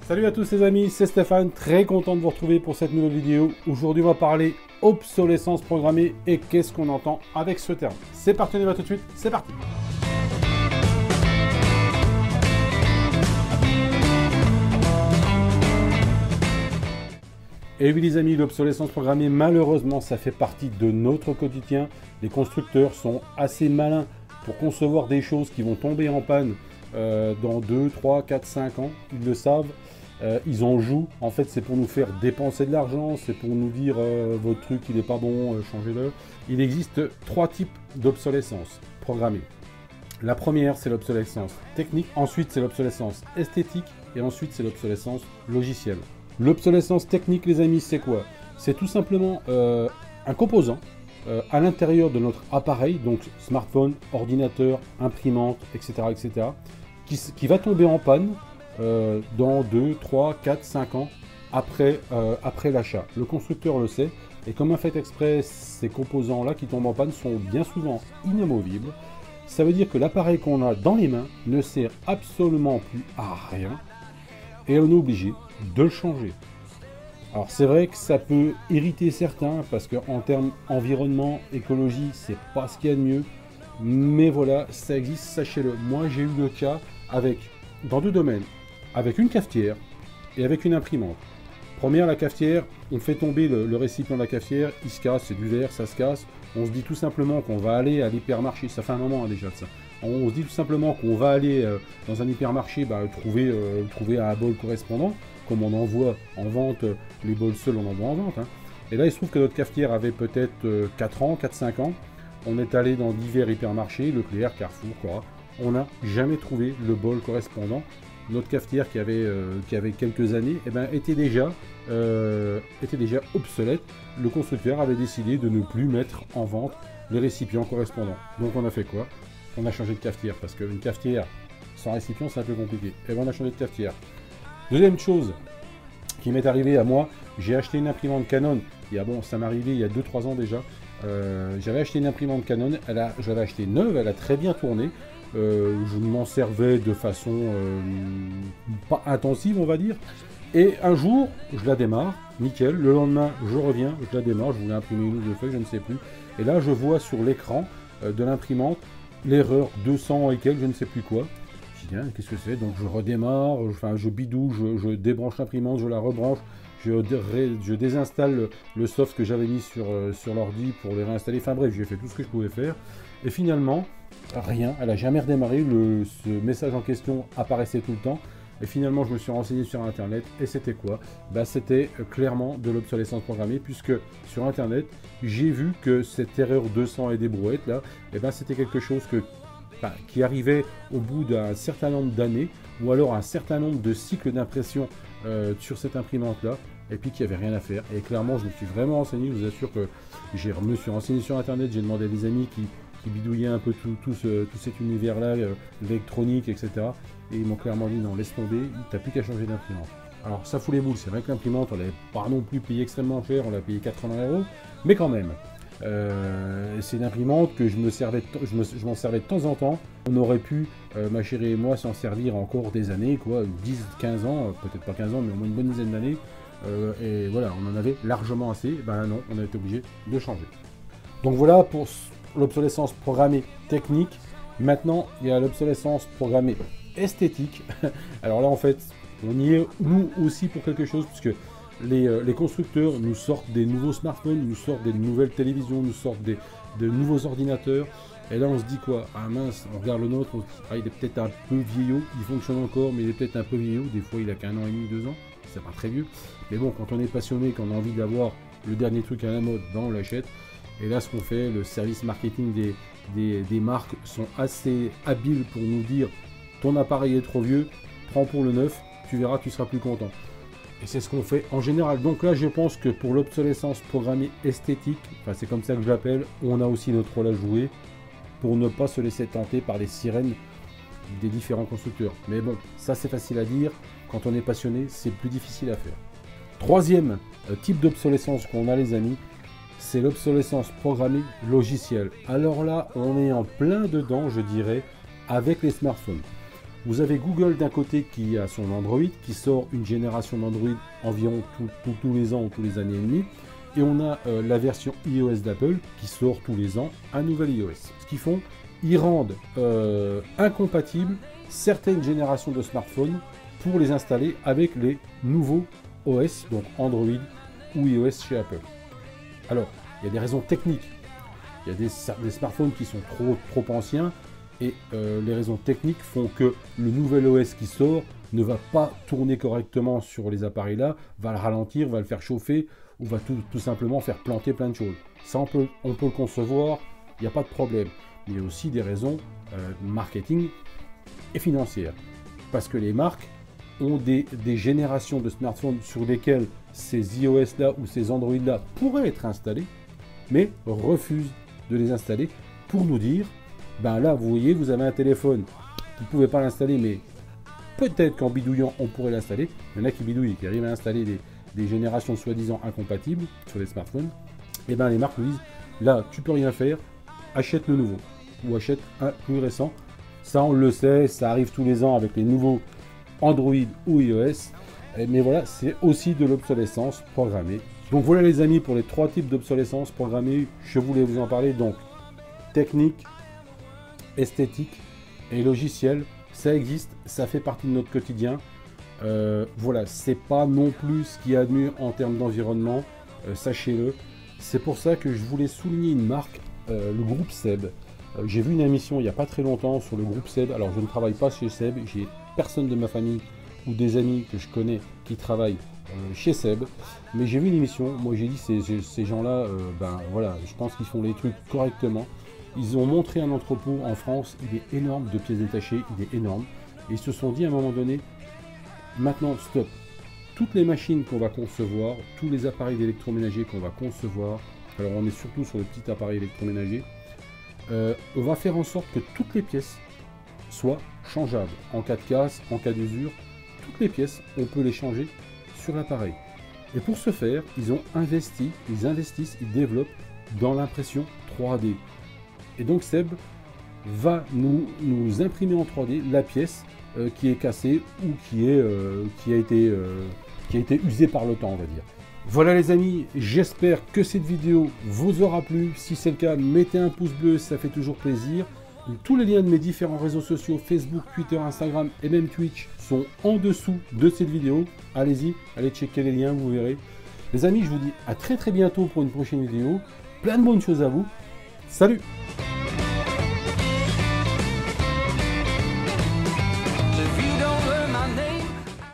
Salut à tous les amis, c'est Stéphane, très content de vous retrouver pour cette nouvelle vidéo. Aujourd'hui on va parler obsolescence programmée et qu'est-ce qu'on entend avec ce terme. C'est parti, on y va tout de suite, c'est parti. Et oui les amis, l'obsolescence programmée, malheureusement ça fait partie de notre quotidien. Les constructeurs sont assez malins pour concevoir des choses qui vont tomber en panne dans 2, 3, 4, 5 ans, ils le savent. Ils en jouent, en fait c'est pour nous faire dépenser de l'argent, c'est pour nous dire votre truc il n'est pas bon, changez-le. Il existe 3 types d'obsolescence programmée. La première c'est l'obsolescence technique, ensuite c'est l'obsolescence esthétique et ensuite c'est l'obsolescence logicielle. L'obsolescence technique les amis c'est quoi? C'est tout simplement un composant à l'intérieur de notre appareil, donc smartphone, ordinateur, imprimante, etc. etc. qui va tomber en panne dans 2, 3, 4, 5 ans après l'achat. Le constructeur le sait, et comme un fait exprès, ces composants-là qui tombent en panne sont bien souvent inamovibles. Ça veut dire que l'appareil qu'on a dans les mains ne sert absolument plus à rien, et on est obligé de le changer. Alors c'est vrai que ça peut irriter certains, parce qu'en termes environnement, écologie, c'est pas ce qu'il y a de mieux, mais voilà, ça existe, sachez-le. Moi j'ai eu le cas dans 2 domaines, avec une cafetière et avec une imprimante. Première, la cafetière, on fait tomber le récipient de la cafetière, il se casse, c'est du verre, ça se casse. On se dit tout simplement qu'on va aller à l'hypermarché, ça fait un moment déjà de ça. On se dit tout simplement qu'on va aller dans un hypermarché trouver un bol correspondant, comme on en voit en vente, les bols seuls on en voit en vente. Hein. Et là il se trouve que notre cafetière avait peut-être 4 ans, 4-5 ans. On est allé dans divers hypermarchés, Leclerc, Carrefour, quoi. On n'a jamais trouvé le bol correspondant. Notre cafetière qui avait quelques années était déjà obsolète. Le constructeur avait décidé de ne plus mettre en vente les récipients correspondants. Donc on a fait quoi? On a changé de cafetière, parce qu'une cafetière sans récipient c'est un peu compliqué. Et on a changé de cafetière. Deuxième chose qui m'est arrivée à moi, j'ai acheté une imprimante Canon. Ça m'est arrivé il y a 2-3 ans déjà. J'avais acheté une imprimante Canon, je l'avais achetée neuve, elle a très bien tourné. Je m'en servais de façon pas intensive, on va dire. Et un jour, je la démarre, nickel. Le lendemain, je reviens, je la démarre. Je voulais imprimer une ou 2 feuilles, je ne sais plus. Et là, je vois sur l'écran de l'imprimante l'erreur 200 et quelques, je ne sais plus quoi. Je dis, qu'est-ce que c'est? Donc je redémarre, je bidouille, je débranche l'imprimante, je la rebranche. Je désinstalle le soft que j'avais mis sur l'ordi pour les réinstaller. Enfin bref, j'ai fait tout ce que je pouvais faire. Et finalement, rien, elle n'a jamais redémarré. Ce message en question apparaissait tout le temps. Et finalement, je me suis renseigné sur Internet. Et c'était quoi? C'était clairement de l'obsolescence programmée. Puisque sur Internet, j'ai vu que cette erreur 200 et des brouettes, là, c'était quelque chose qui arrivait au bout d'un certain nombre d'années. Ou alors un certain nombre de cycles d'impression sur cette imprimante-là. Et puis qu'il n'y avait rien à faire. Et clairement, je me suis vraiment renseigné. Je vous assure que je me suis renseigné sur Internet. J'ai demandé à des amis qui bidouillaient un peu tout cet univers-là, l'électronique, etc. Et ils m'ont clairement dit non, laisse tomber, t'as plus qu'à changer d'imprimante. Alors ça fout les boules, c'est vrai que l'imprimante, on l'avait pas non plus payé extrêmement cher, on l'a payé 80 €, mais quand même. C'est une imprimante que je m'en servais de temps en temps. On aurait pu, ma chérie et moi, s'en servir encore des années, quoi, 10-15 ans, peut-être pas 15 ans, mais au moins une bonne dizaine d'années. Et voilà, on en avait largement assez. Non, on a été obligé de changer. Donc voilà pour l'obsolescence programmée technique. Maintenant, il y a l'obsolescence programmée esthétique. Alors là, en fait, on y est nous aussi pour quelque chose, puisque les constructeurs nous sortent des nouveaux smartphones, nous sortent des nouvelles télévisions, nous sortent de nouveaux ordinateurs. Et là, on se dit quoi? Ah mince, on regarde le nôtre, on se dit, il est peut-être un peu vieillot, il fonctionne encore, mais il est peut-être un peu vieillot. Des fois, il a qu'1 an et demi, 2 ans, c'est pas très vieux. Mais bon, quand on est passionné, qu'on a envie d'avoir le dernier truc à la mode, on l'achète. Et là, ce qu'on fait, le service marketing des marques sont assez habiles pour nous dire ton appareil est trop vieux, prends pour le neuf, tu verras, tu seras plus content. Et c'est ce qu'on fait en général. Donc là, je pense que pour l'obsolescence programmée esthétique, c'est comme ça que je l'appelle, on a aussi notre rôle à jouer pour ne pas se laisser tenter par les sirènes des différents constructeurs. Mais bon, ça c'est facile à dire. Quand on est passionné, c'est plus difficile à faire. Troisième type d'obsolescence qu'on a les amis, c'est l'obsolescence programmée logicielle. Alors là, on est en plein dedans, je dirais, avec les smartphones. Vous avez Google d'un côté qui a son Android, qui sort une génération d'Android environ tous les ans ou tous les années et demie. Et on a la version iOS d'Apple qui sort tous les ans un nouvel iOS. Ce qu'ils font, ils rendent incompatibles certaines générations de smartphones pour les installer avec les nouveaux OS, donc Android ou iOS chez Apple. Alors, il y a des raisons techniques. Il y a des smartphones qui sont trop anciens et les raisons techniques font que le nouvel OS qui sort ne va pas tourner correctement sur les appareils-là, va le ralentir, va le faire chauffer ou va tout simplement faire planter plein de choses. Ça, on peut le concevoir, il n'y a pas de problème. Mais il y a aussi des raisons marketing et financières. Parce que les marques ont des générations de smartphones sur lesquels ces iOS-là ou ces Android-là pourraient être installés, mais refusent de les installer pour nous dire, ben là, vous voyez, vous avez un téléphone, vous ne pouvez pas l'installer, mais peut-être qu'en bidouillant, on pourrait l'installer. Il y en a qui bidouillent, qui arrivent à installer des générations soi-disant incompatibles sur les smartphones. Et ben les marques nous disent, là, tu peux rien faire, achète le nouveau, ou achète un plus récent. Ça, on le sait, ça arrive tous les ans avec les nouveaux Android ou iOS. Mais voilà, c'est aussi de l'obsolescence programmée. Donc voilà les amis, pour les 3 types d'obsolescence programmée, je voulais vous en parler. Donc, technique, esthétique et logiciel, ça existe, ça fait partie de notre quotidien. Voilà, c'est pas non plus ce qu'il y a de mieux en termes d'environnement, sachez-le. C'est pour ça que je voulais souligner une marque, le groupe Seb. J'ai vu une émission il n'y a pas très longtemps sur le groupe Seb. Alors je ne travaille pas chez Seb, j'ai personne de ma famille ou des amis que je connais qui travaillent chez Seb, mais j'ai vu une émission. Moi j'ai dit ces gens-là, ben voilà, je pense qu'ils font les trucs correctement. Ils ont montré un entrepôt en France, il est énorme, de pièces détachées, il est énorme. Et ils se sont dit à un moment donné, maintenant stop, toutes les machines qu'on va concevoir, tous les appareils d'électroménager qu'on va concevoir, alors on est surtout sur le petit appareil électroménager, on va faire en sorte que toutes les pièces soient changeables. En cas de casse, en cas d'usure, toutes les pièces, on peut les changer sur l'appareil. Et pour ce faire, ils investissent, ils développent dans l'impression 3D. Et donc Seb va nous imprimer en 3D la pièce qui est cassée ou qui a été usée par le temps, on va dire. Voilà les amis, j'espère que cette vidéo vous aura plu. Si c'est le cas, mettez un pouce bleu, ça fait toujours plaisir. Tous les liens de mes différents réseaux sociaux, Facebook, Twitter, Instagram et même Twitch sont en dessous de cette vidéo. Allez-y, allez checker les liens, vous verrez. Les amis, je vous dis à très bientôt pour une prochaine vidéo. Plein de bonnes choses à vous. Salut!